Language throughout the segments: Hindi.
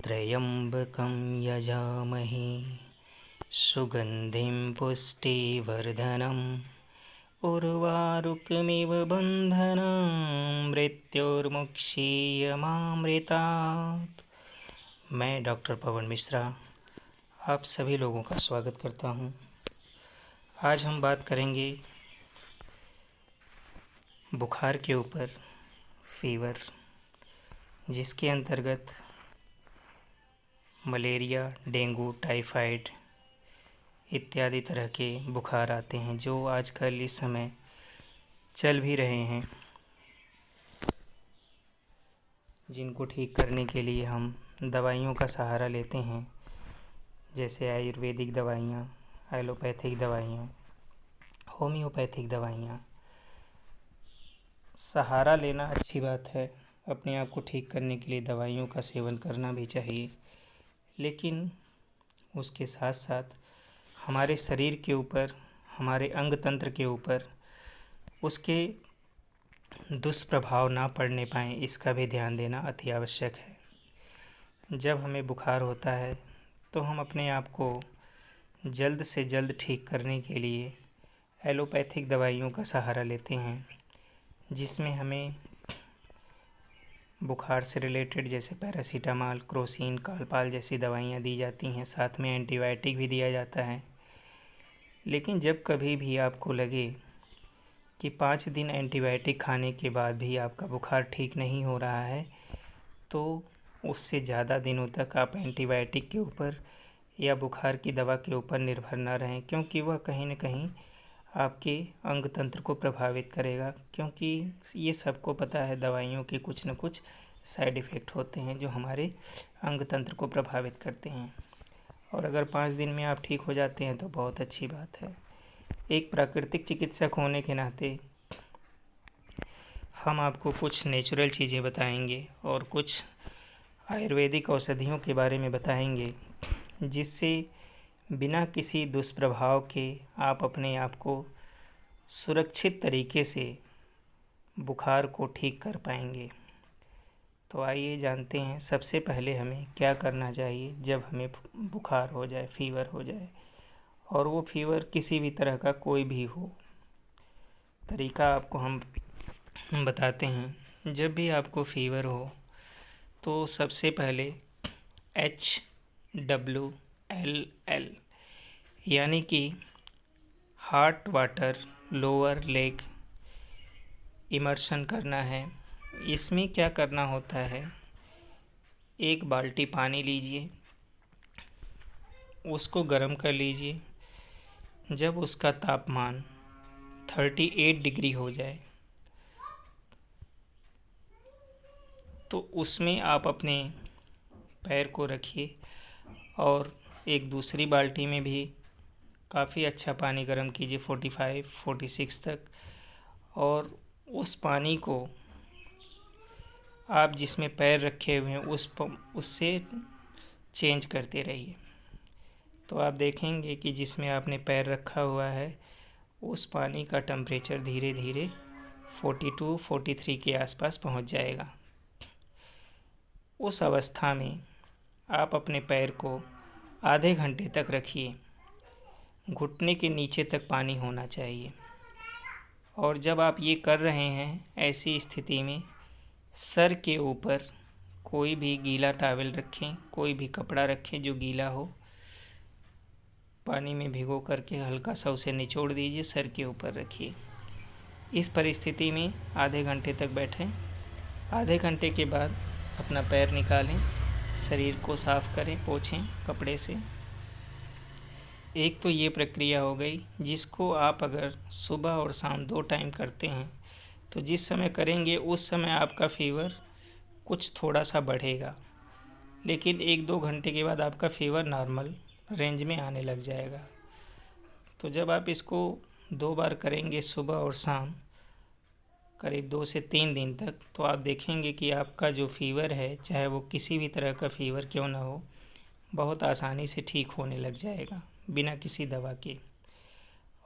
त्र्यम्बकं यजामहे सुगन्धिं पुष्टिवर्धनम् उर्वारुकमिव बन्धनं मृत्योर्मुक्षीयमामृतात्। मैं डॉक्टर पवन मिश्रा आप सभी लोगों का स्वागत करता हूं। आज हम बात करेंगे बुखार के ऊपर, फीवर, जिसके अंतर्गत मलेरिया, डेंगू, टाइफाइड इत्यादि तरह के बुखार आते हैं जो आजकल इस समय चल भी रहे हैं, जिनको ठीक करने के लिए हम दवाइयों का सहारा लेते हैं, जैसे आयुर्वेदिक दवाइयाँ, एलोपैथिक दवाइयाँ, होम्योपैथिक दवाइयाँ। सहारा लेना अच्छी बात है, अपने आप को ठीक करने के लिए दवाइयों का सेवन करना भी चाहिए, लेकिन उसके साथ साथ हमारे शरीर के ऊपर, हमारे अंग तंत्र के ऊपर उसके दुष्प्रभाव ना पड़ने पाएँ, इसका भी ध्यान देना अति आवश्यक है। जब हमें बुखार होता है तो हम अपने आप को जल्द से जल्द ठीक करने के लिए एलोपैथिक दवाइयों का सहारा लेते हैं, जिसमें हमें बुखार से रिलेटेड जैसे पैरासीटामॉल, क्रोसिन, कालपाल जैसी दवाइयाँ दी जाती हैं। साथ में एंटीबायोटिक भी दिया जाता है। लेकिन जब कभी भी आपको लगे कि 5 दिन एंटीबायोटिक खाने के बाद भी आपका बुखार ठीक नहीं हो रहा है, तो उससे ज़्यादा दिनों तक आप एंटीबायोटिक के ऊपर या बुखार की दवा के ऊपर निर्भर ना रहें, क्योंकि वह कहीं न कहीं आपके अंग तंत्र को प्रभावित करेगा। क्योंकि ये सबको पता है, दवाइयों के कुछ न कुछ साइड इफ़ेक्ट होते हैं जो हमारे अंग तंत्र को प्रभावित करते हैं। और अगर 5 दिन में आप ठीक हो जाते हैं तो बहुत अच्छी बात है। एक प्राकृतिक चिकित्सक होने के नाते हम आपको कुछ नेचुरल चीज़ें बताएंगे और कुछ आयुर्वेदिक औषधियों के बारे में बताएंगे, जिससे बिना किसी दुष्प्रभाव के आप अपने आप को सुरक्षित तरीके से बुखार को ठीक कर पाएंगे। तो आइए जानते हैं सबसे पहले हमें क्या करना चाहिए जब हमें बुखार हो जाए, फीवर हो जाए, और वो फीवर किसी भी तरह का कोई भी हो। तरीका आपको हम बताते हैं। जब भी आपको फीवर हो तो सबसे पहले HWLL यानी कि hot water lower leg immersion करना है। इसमें क्या करना होता है, 1 बाल्टी पानी लीजिए, उसको गर्म कर लीजिए। जब उसका तापमान 38 डिग्री हो जाए तो उसमें आप अपने पैर को रखिए और एक दूसरी बाल्टी में भी काफ़ी अच्छा पानी गर्म कीजिए 45-46 तक, और उस पानी को आप जिसमें पैर रखे हुए हैं उससे चेंज करते रहिए। तो आप देखेंगे कि जिसमें आपने पैर रखा हुआ है उस पानी का टेम्परेचर धीरे धीरे 42-43 के आसपास पहुंच जाएगा। उस अवस्था में आप अपने पैर को आधे घंटे तक रखिए। घुटने के नीचे तक पानी होना चाहिए। और जब आप ये कर रहे हैं, ऐसी स्थिति में सर के ऊपर कोई भी गीला टॉवल रखें, कोई भी कपड़ा रखें जो गीला हो, पानी में भिगो करके हल्का सा उसे निचोड़ दीजिए, सर के ऊपर रखिए। इस परिस्थिति में आधे घंटे तक बैठें। आधे घंटे के बाद अपना पैर निकालें, शरीर को साफ़ करें, पोंछें कपड़े से। एक तो ये प्रक्रिया हो गई, जिसको आप अगर सुबह और शाम 2 टाइम करते हैं तो जिस समय करेंगे उस समय आपका फीवर कुछ थोड़ा सा बढ़ेगा, लेकिन 1-2 घंटे के बाद आपका फीवर नॉर्मल रेंज में आने लग जाएगा। तो जब आप इसको 2 बार करेंगे सुबह और शाम, करीब 2 से 3 दिन तक, तो आप देखेंगे कि आपका जो फीवर है, चाहे वो किसी भी तरह का फीवर क्यों ना हो, बहुत आसानी से ठीक होने लग जाएगा बिना किसी दवा के।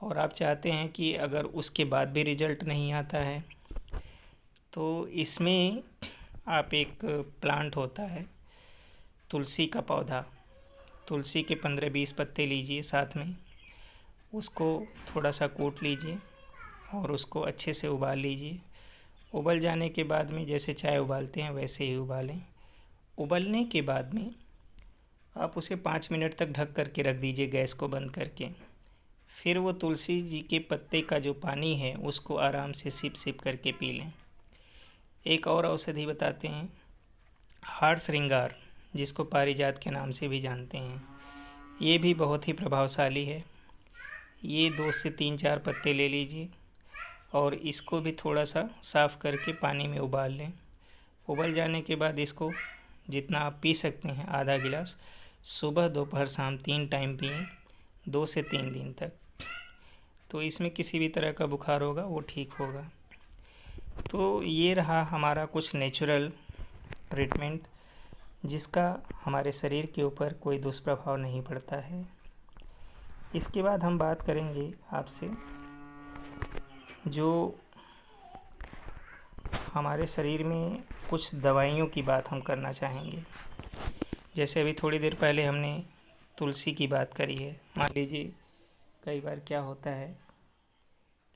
और आप चाहते हैं कि अगर उसके बाद भी रिज़ल्ट नहीं आता है तो इसमें आप एक प्लांट होता है तुलसी का पौधा, तुलसी के 15-20 पत्ते लीजिए साथ में, उसको थोड़ा सा कूट लीजिए और उसको अच्छे से उबाल लीजिए। उबल जाने के बाद में जैसे चाय उबालते हैं वैसे ही उबालें। उबलने के बाद में आप उसे 5 मिनट तक ढक करके रख दीजिए गैस को बंद करके। फिर वो तुलसी जी के पत्ते का जो पानी है उसको आराम से सिप सिप करके पी लें। एक और औषधि बताते हैं, हाड़ श्रृंगार, जिसको पारिजात के नाम से भी जानते हैं। ये भी बहुत ही प्रभावशाली है। ये 2 से 3-4 पत्ते ले लीजिए और इसको भी थोड़ा सा साफ़ करके पानी में उबाल लें। उबल जाने के बाद इसको जितना आप पी सकते हैं आधा गिलास, सुबह दोपहर शाम 3 टाइम पिएं 2 से 3 दिन तक। तो इसमें किसी भी तरह का बुखार होगा वो ठीक होगा। तो ये रहा हमारा कुछ नेचुरल ट्रीटमेंट जिसका हमारे शरीर के ऊपर कोई दुष्प्रभाव नहीं पड़ता है। इसके बाद हम बात करेंगे आपसे जो हमारे शरीर में कुछ दवाइयों की बात हम करना चाहेंगे। जैसे अभी थोड़ी देर पहले हमने तुलसी की बात करी है। मान लीजिए कई बार क्या होता है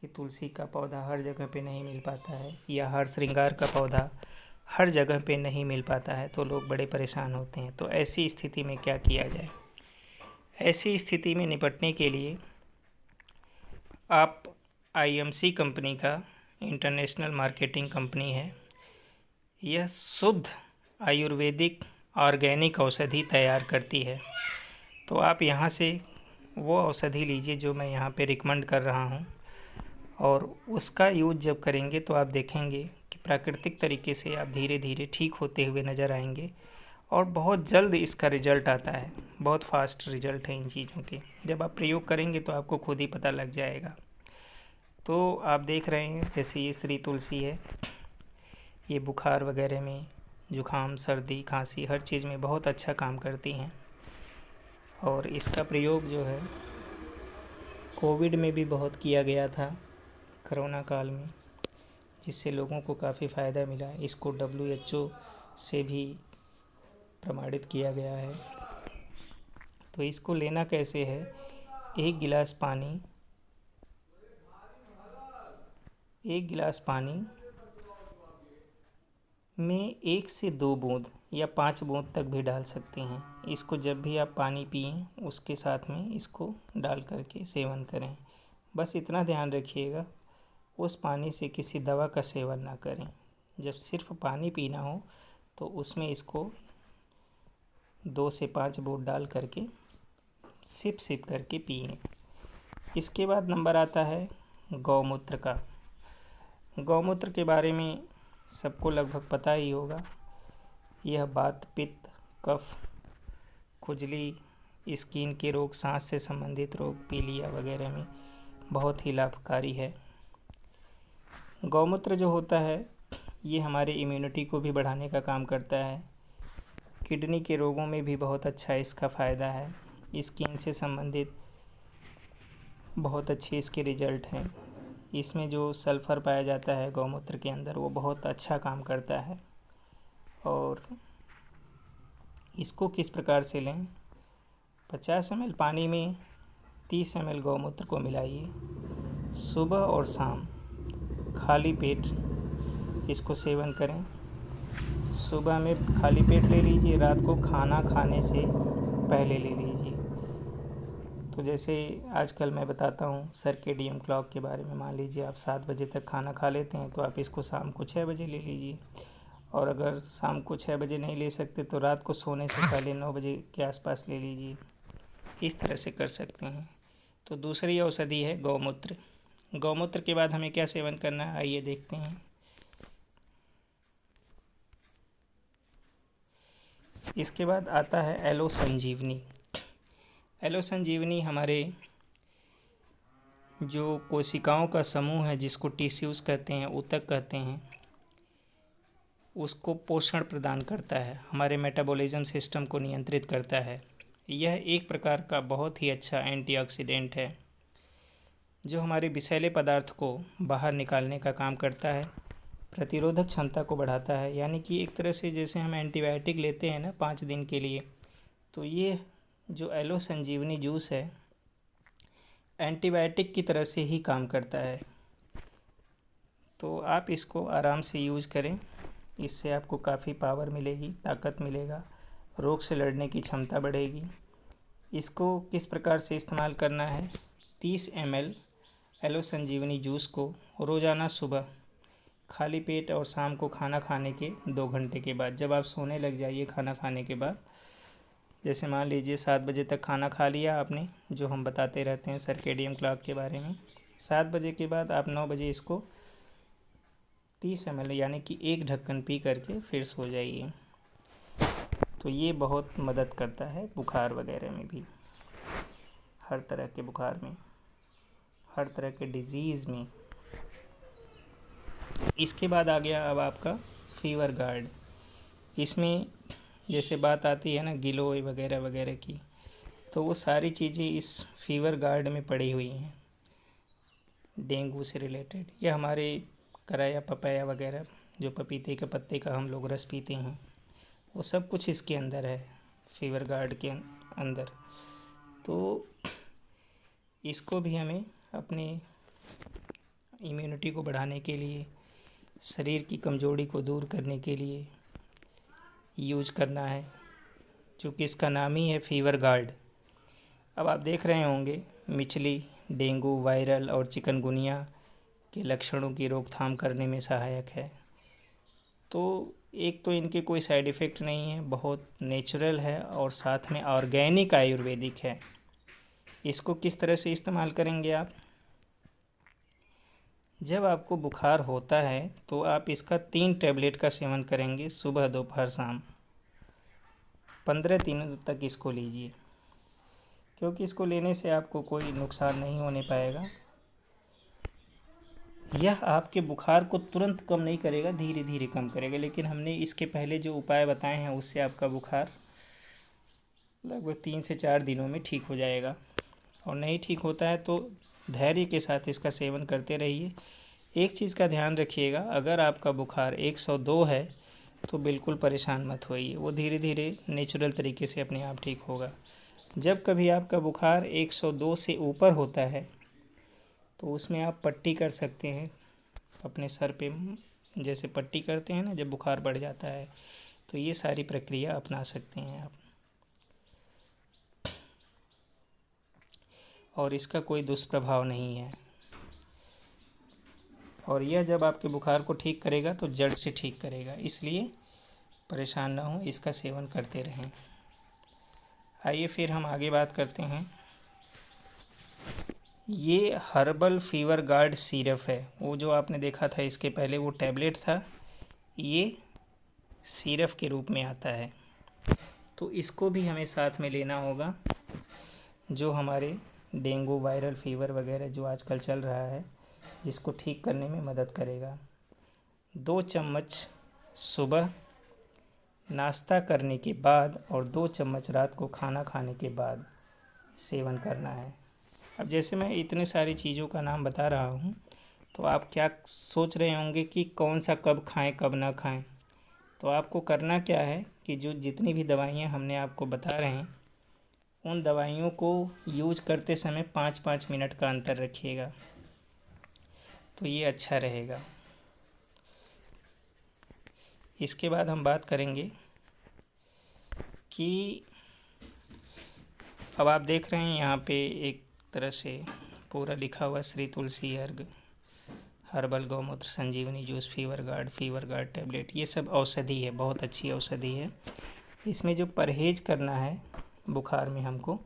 कि तुलसी का पौधा हर जगह पे नहीं मिल पाता है या हाड़ श्रृंगार का पौधा हर जगह पे नहीं मिल पाता है, तो लोग बड़े परेशान होते हैं। तो ऐसी स्थिति में क्या किया जाए? ऐसी स्थिति में निपटने के लिए आप आईएमसी कंपनी का, इंटरनेशनल मार्केटिंग कंपनी है, यह शुद्ध आयुर्वेदिक ऑर्गेनिक औषधि तैयार करती है। तो आप यहाँ से वो औषधि लीजिए जो मैं यहाँ पे रिकमेंड कर रहा हूँ, और उसका यूज जब करेंगे तो आप देखेंगे कि प्राकृतिक तरीके से आप धीरे धीरे ठीक होते हुए नज़र आएंगे और बहुत जल्द इसका रिज़ल्ट आता है। बहुत फास्ट रिज़ल्ट है इन चीज़ों के। जब आप प्रयोग करेंगे तो आपको खुद ही पता लग जाएगा। तो आप देख रहे हैं जैसे ये श्री तुलसी है, ये बुखार वगैरह में, जुखाम, सर्दी, खांसी, हर चीज़ में बहुत अच्छा काम करती हैं। और इसका प्रयोग जो है कोविड में भी बहुत किया गया था, कोरोना काल में, जिससे लोगों को काफ़ी फ़ायदा मिला। इसको WHO से भी प्रमाणित किया गया है। तो इसको लेना कैसे है? 1 गिलास पानी में 1 से 2 बूंद या 5 बूंद तक भी डाल सकते हैं। इसको जब भी आप पानी पिएं उसके साथ में इसको डाल करके सेवन करें। बस इतना ध्यान रखिएगा उस पानी से किसी दवा का सेवन ना करें। जब सिर्फ पानी पीना हो तो उसमें इसको 2 से 5 बूंद डाल करके सिप सिप करके पिएं। इसके बाद नंबर आता है गौमूत्र का। गौमूत्र के बारे में सबको लगभग पता ही होगा। यह वात, पित्त, कफ, खुजली, स्किन के रोग, सांस से संबंधित रोग, पीलिया वगैरह में बहुत ही लाभकारी है। गौमूत्र जो होता है ये हमारे इम्यूनिटी को भी बढ़ाने का काम करता है। किडनी के रोगों में भी बहुत अच्छा इसका फ़ायदा है। स्किन से संबंधित बहुत अच्छे इसके रिजल्ट हैं। इसमें जो सल्फ़र पाया जाता है गौमूत्र के अंदर वो बहुत अच्छा काम करता है। और इसको किस प्रकार से लें? 50 ml पानी में 30 ml गौमूत्र को मिलाइए। सुबह और शाम खाली पेट इसको सेवन करें। सुबह में खाली पेट ले लीजिए, रात को खाना खाने से पहले ले लीजिए। तो जैसे आजकल मैं बताता हूँ सर्केडियन क्लॉक के बारे में। मान लीजिए आप 7 बजे तक खाना खा लेते हैं तो आप इसको शाम को 6 बजे ले लीजिए। और अगर शाम को 6 बजे नहीं ले सकते तो रात को सोने से पहले 9 बजे के आसपास ले लीजिए। इस तरह से कर सकते हैं। तो दूसरी औषधि है गौमूत्र। गौमूत्र के बाद हमें क्या सेवन करना है, आइए देखते हैं। इसके बाद आता है एलो संजीवनी। एलो संजीवनी हमारे जो कोशिकाओं का समूह है, जिसको टिश्यूज़ कहते हैं, ऊतक कहते हैं, उसको पोषण प्रदान करता है, हमारे मेटाबॉलिज्म सिस्टम को नियंत्रित करता है। यह एक प्रकार का बहुत ही अच्छा एंटीऑक्सीडेंट है जो हमारे विषैले पदार्थ को बाहर निकालने का काम करता है। प्रतिरोधक क्षमता को बढ़ाता है, यानी कि एक तरह से जैसे हम एंटीबायोटिक लेते हैं ना 5 दिन के लिए, तो ये जो एलो संजीवनी जूस है एंटीबायोटिक की तरह से ही काम करता है। तो आप इसको आराम से यूज़ करें, इससे आपको काफ़ी पावर मिलेगी, ताकत मिलेगा, रोग से लड़ने की क्षमता बढ़ेगी। इसको किस प्रकार से इस्तेमाल करना है, 30 ml एलो संजीवनी जूस को रोज़ाना सुबह खाली पेट और शाम को खाना खाने के 2 घंटे के बाद, जब आप सोने लग जाइए खाना खाने के बाद, जैसे मान लीजिए 7 बजे तक खाना खा लिया आपने, जो हम बताते रहते हैं सर्केडियन क्लॉक के बारे में, 7 बजे के बाद आप 9 बजे इसको 30 ml यानी कि 1 ढक्कन पी करके फिर सो जाइए। तो ये बहुत मदद करता है बुखार वगैरह में भी, हर तरह के बुखार में, हर तरह के डिजीज़ में। इसके बाद आ गया अब आपका फीवर गार्ड। इसमें जैसे बात आती है ना गिलोय वगैरह वगैरह की, तो वो सारी चीज़ें इस फीवर गार्ड में पड़ी हुई हैं डेंगू से रिलेटेड। या हमारे कराया पपाया वगैरह, जो पपीते के पत्ते का हम लोग रस पीते हैं, वो सब कुछ इसके अंदर है, फीवर गार्ड के अंदर। तो इसको भी हमें अपने इम्यूनिटी को बढ़ाने के लिए, शरीर की कमज़ोरी को दूर करने के लिए यूज करना है, चूँकि इसका नाम ही है फीवर गार्ड। अब आप देख रहे होंगे मिचली, डेंगू, वायरल और चिकनगुनिया के लक्षणों की रोकथाम करने में सहायक है। तो एक तो इनके कोई साइड इफ़ेक्ट नहीं है, बहुत नेचुरल है और साथ में ऑर्गेनिक आयुर्वेदिक है। इसको किस तरह से इस्तेमाल करेंगे आप, जब आपको बुखार होता है तो आप इसका 3 टैबलेट का सेवन करेंगे, सुबह दोपहर शाम, 15 दिनों तक इसको लीजिए, क्योंकि इसको लेने से आपको कोई नुकसान नहीं होने पाएगा। यह आपके बुखार को तुरंत कम नहीं करेगा, धीरे धीरे कम करेगा, लेकिन हमने इसके पहले जो उपाय बताए हैं उससे आपका बुखार लगभग 3 से 4 दिनों में ठीक हो जाएगा। और नहीं ठीक होता है तो धैर्य के साथ इसका सेवन करते रहिए। एक चीज़ का ध्यान रखिएगा, अगर आपका बुखार 102 है तो बिल्कुल परेशान मत होइए, वो धीरे धीरे नेचुरल तरीके से अपने आप ठीक होगा। जब कभी आपका बुखार 102 से ऊपर होता है तो उसमें आप पट्टी कर सकते हैं अपने सर पे, जैसे पट्टी करते हैं ना जब बुखार बढ़ जाता है, तो ये सारी प्रक्रिया अपना सकते हैं आप। और इसका कोई दुष्प्रभाव नहीं है, और यह जब आपके बुखार को ठीक करेगा तो जड़ से ठीक करेगा, इसलिए परेशान ना हो, इसका सेवन करते रहें। आइए फिर हम आगे बात करते हैं। ये हर्बल फीवर गार्ड सिरप है, वो जो आपने देखा था इसके पहले वो टैबलेट था, ये सिरप के रूप में आता है। तो इसको भी हमें साथ में लेना होगा, जो हमारे डेंगू, वायरल फीवर वगैरह जो आजकल चल रहा है, जिसको ठीक करने में मदद करेगा। 2 चम्मच सुबह नाश्ता करने के बाद और 2 चम्मच रात को खाना खाने के बाद सेवन करना है। अब जैसे मैं इतने सारी चीज़ों का नाम बता रहा हूँ, तो आप क्या सोच रहे होंगे कि कौन सा कब खाएं कब ना खाएं। तो आपको करना क्या है कि जो जितनी भी दवाइयाँ हमने आपको बता रहे हैं, उन दवाइयों को यूज करते समय 5-5 मिनट का अंतर रखिएगा, तो ये अच्छा रहेगा। इसके बाद हम बात करेंगे कि अब आप देख रहे हैं यहाँ पे एक तरह से पूरा लिखा हुआ श्री तुलसी अर्घ हर्बल गौमूत्र संजीवनी जूस फीवर गार्ड टैबलेट, ये सब औषधि है, बहुत अच्छी औषधि है। इसमें जो परहेज करना है बुखार में हमको,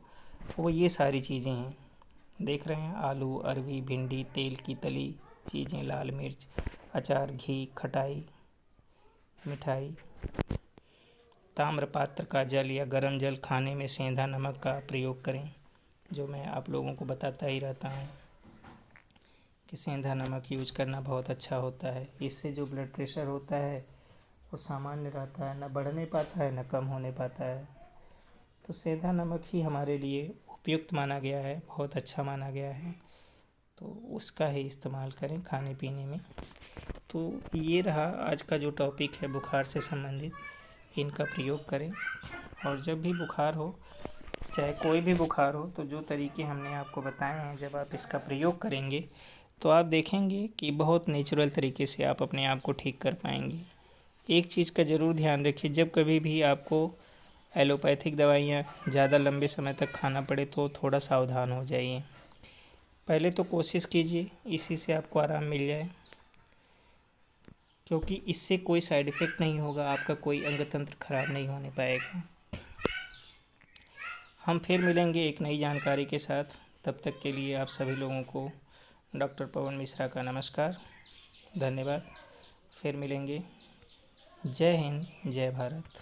वो ये सारी चीज़ें हैं, देख रहे हैं, आलू, अरवी, भिंडी, तेल की तली चीज़ें, लाल मिर्च, अचार, घी, खटाई, मिठाई, ताम्रपात्र का जल या गर्म जल, खाने में सेंधा नमक का प्रयोग करें, जो मैं आप लोगों को बताता ही रहता हूँ कि सेंधा नमक यूज करना बहुत अच्छा होता है। इससे जो ब्लड प्रेशर होता है वो सामान्य रहता है, न बढ़ने पाता है न कम होने पाता है। तो सेंधा नमक ही हमारे लिए उपयुक्त माना गया है, बहुत अच्छा माना गया है। तो उसका ही इस्तेमाल करें खाने पीने में। तो ये रहा आज का जो टॉपिक है बुखार से संबंधित, इनका प्रयोग करें। और जब भी बुखार हो, चाहे कोई भी बुखार हो, तो जो तरीके हमने आपको बताए हैं, जब आप इसका प्रयोग करेंगे तो आप देखेंगे कि बहुत नेचुरल तरीके से आप अपने आप को ठीक कर पाएंगे। एक चीज़ का ज़रूर ध्यान रखिए, जब कभी भी आपको एलोपैथिक दवाइयाँ ज़्यादा लंबे समय तक खाना पड़े तो थोड़ा सावधान हो जाइए। पहले तो कोशिश कीजिए इसी से आपको आराम मिल जाए, क्योंकि इससे कोई साइड इफ़ेक्ट नहीं होगा, आपका कोई अंग तंत्र खराब नहीं होने पाएगा। हम फिर मिलेंगे एक नई जानकारी के साथ। तब तक के लिए आप सभी लोगों को डॉक्टर पवन मिश्रा का नमस्कार, धन्यवाद। फिर मिलेंगे। जय हिंद, जय भारत।